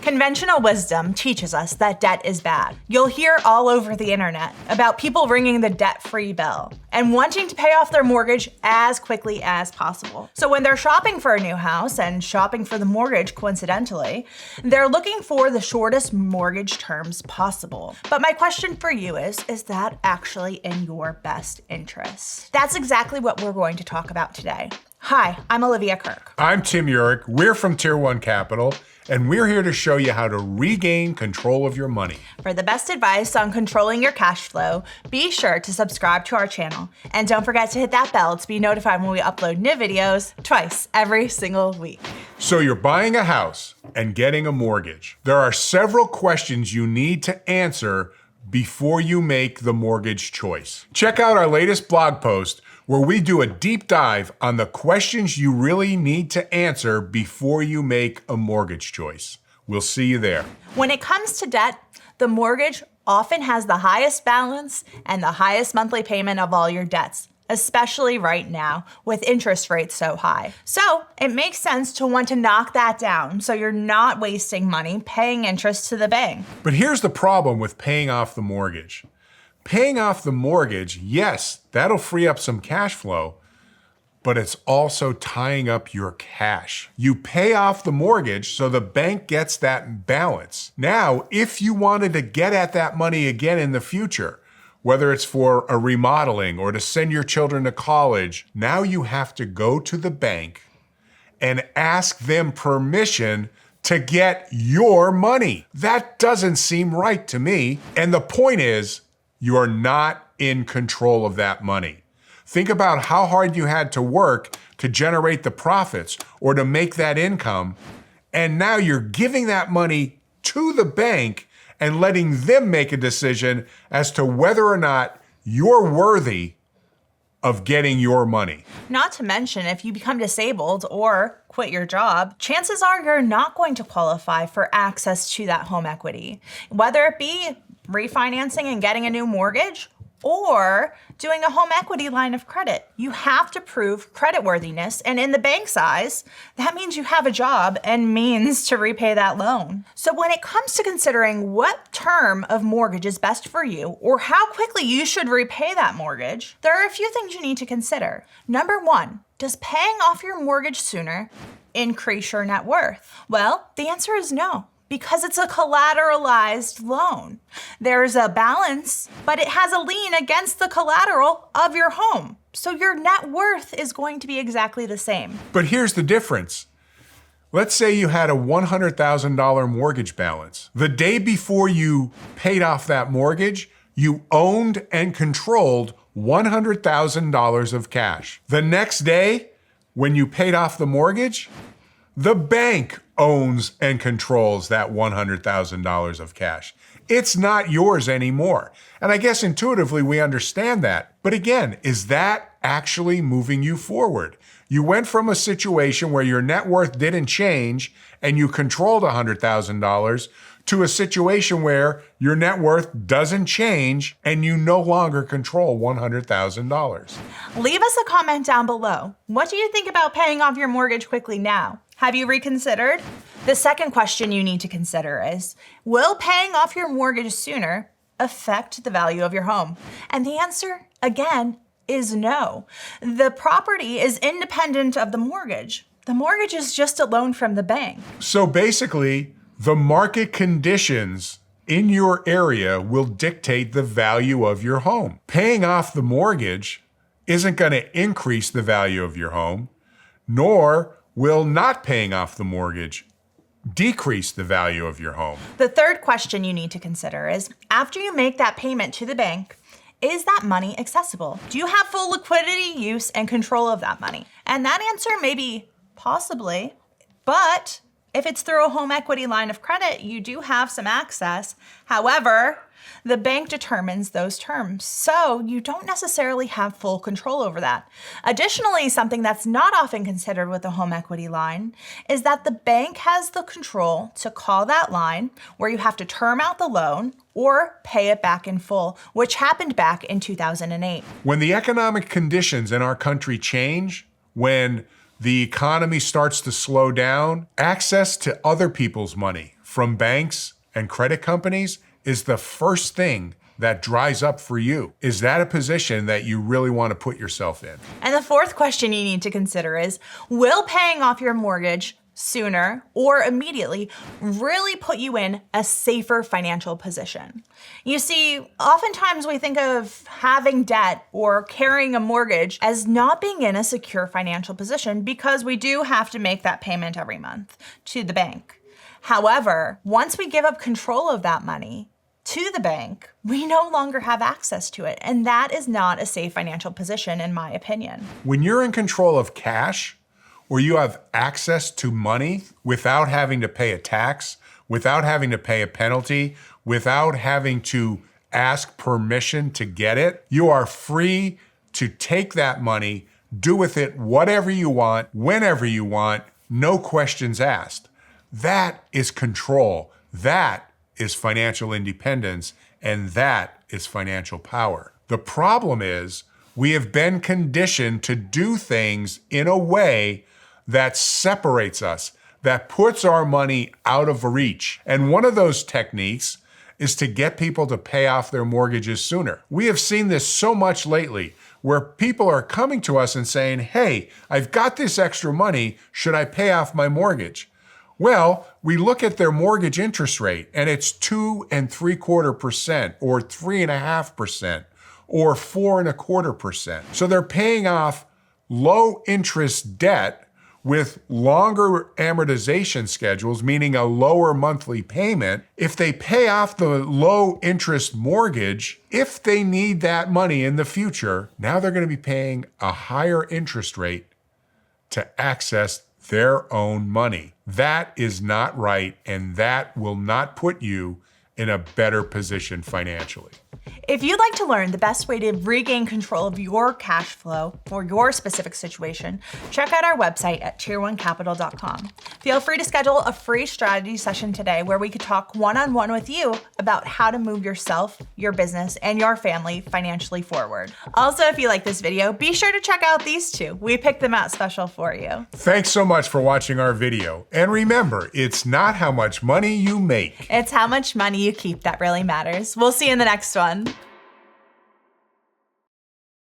Conventional wisdom teaches us that debt is bad. You'll hear all over the internet about people ringing the debt-free bell and wanting to pay off their mortgage as quickly as possible. So when they're shopping for a new house and shopping for the mortgage coincidentally, they're looking for the shortest mortgage terms possible. But my question for you is that actually in your best interest? That's exactly what we're going to talk about today. Hi, I'm Olivia Kirk. I'm Tim Urick. We're from Tier 1 Capital, and we're here to show you how to regain control of your money. For the best advice on controlling your cash flow, be sure to subscribe to our channel. And don't forget to hit that bell to be notified when we upload new videos twice every single week. So you're buying a house and getting a mortgage. There are several questions you need to answer before you make the mortgage choice. Check out our latest blog post where we do a deep dive on the questions you really need to answer before you make a mortgage choice. We'll see you there. When it comes to debt, the mortgage often has the highest balance and the highest monthly payment of all your debts, especially right now with interest rates so high. So it makes sense to want to knock that down so you're not wasting money paying interest to the bank. But here's the problem with paying off the mortgage. Paying off the mortgage, yes, that'll free up some cash flow, but it's also tying up your cash. You pay off the mortgage so the bank gets that balance. Now, if you wanted to get at that money again in the future, whether it's for a remodeling or to send your children to college, now you have to go to the bank and ask them permission to get your money. That doesn't seem right to me. And the point is, you are not in control of that money. Think about how hard you had to work to generate the profits or to make that income, and now you're giving that money to the bank and letting them make a decision as to whether or not you're worthy of getting your money. Not to mention, if you become disabled or quit your job, chances are you're not going to qualify for access to that home equity, whether it be refinancing and getting a new mortgage or doing a home equity line of credit. You have to prove creditworthiness, and in the bank's eyes, that means you have a job and means to repay that loan. So when it comes to considering what term of mortgage is best for you or how quickly you should repay that mortgage, there are a few things you need to consider. Number one, does paying off your mortgage sooner increase your net worth? Well, the answer is no, because it's a collateralized loan. There's a balance, but it has a lien against the collateral of your home. So your net worth is going to be exactly the same. But here's the difference. Let's say you had a $100,000 mortgage balance. The day before you paid off that mortgage, you owned and controlled $100,000 of cash. The next day, when you paid off the mortgage, the bank owns and controls that $100,000 of cash. It's not yours anymore. And I guess intuitively we understand that. But again, is that actually moving you forward? You went from a situation where your net worth didn't change and you controlled $100,000 to a situation where your net worth doesn't change and you no longer control $100,000. Leave us a comment down below. What do you think about paying off your mortgage quickly now? Have you reconsidered? The second question you need to consider is, will paying off your mortgage sooner affect the value of your home? And the answer, again, is no. The property is independent of the mortgage. The mortgage is just a loan from the bank. So basically, the market conditions in your area will dictate the value of your home. Paying off the mortgage isn't going to increase the value of your home, nor will not paying off the mortgage decrease the value of your home. The third question you need to consider is, after you make that payment to the bank, is that money accessible? Do you have full liquidity, use, and control of that money? And that answer may be possibly, but if it's through a home equity line of credit, you do have some access. However, the bank determines those terms, so you don't necessarily have full control over that. Additionally, something that's not often considered with a home equity line is that the bank has the control to call that line where you have to term out the loan or pay it back in full, which happened back in 2008. When the economic conditions in our country change, when the economy starts to slow down, access to other people's money, from banks and credit companies is the first thing that dries up for you. Is that a position that you really want to put yourself in? And the fourth question you need to consider is, will paying off your mortgage sooner or immediately really put you in a safer financial position? You see, oftentimes we think of having debt or carrying a mortgage as not being in a secure financial position because we do have to make that payment every month to the bank. However, once we give up control of that money to the bank, we no longer have access to it, and that is not a safe financial position in my opinion. When you're in control of cash, or you have access to money without having to pay a tax, without having to pay a penalty, without having to ask permission to get it, you are free to take that money, do with it whatever you want, whenever you want, no questions asked. That is control. That is financial independence, and that is financial power. The problem is we have been conditioned to do things in a way that separates us, that puts our money out of reach. And one of those techniques is to get people to pay off their mortgages sooner. We have seen this so much lately where people are coming to us and saying, hey, I've got this extra money, should I pay off my mortgage? Well, we look at their mortgage interest rate and it's 2.75% or 3.5% or 4.25%. So they're paying off low interest debt with longer amortization schedules, meaning a lower monthly payment. If they pay off the low interest mortgage, if they need that money in the future, now they're going to be paying a higher interest rate to access their own money. That is not right, and that will not put you in a better position financially. If you'd like to learn the best way to regain control of your cash flow for your specific situation, check out our website at tier1capital.com. Feel free to schedule a free strategy session today where we could talk one-on-one with you about how to move yourself, your business, and your family financially forward. Also, if you like this video, be sure to check out these two. We picked them out special for you. Thanks so much for watching our video. And remember, it's not how much money you make. It's how much money you keep that really matters. We'll see you in the next one.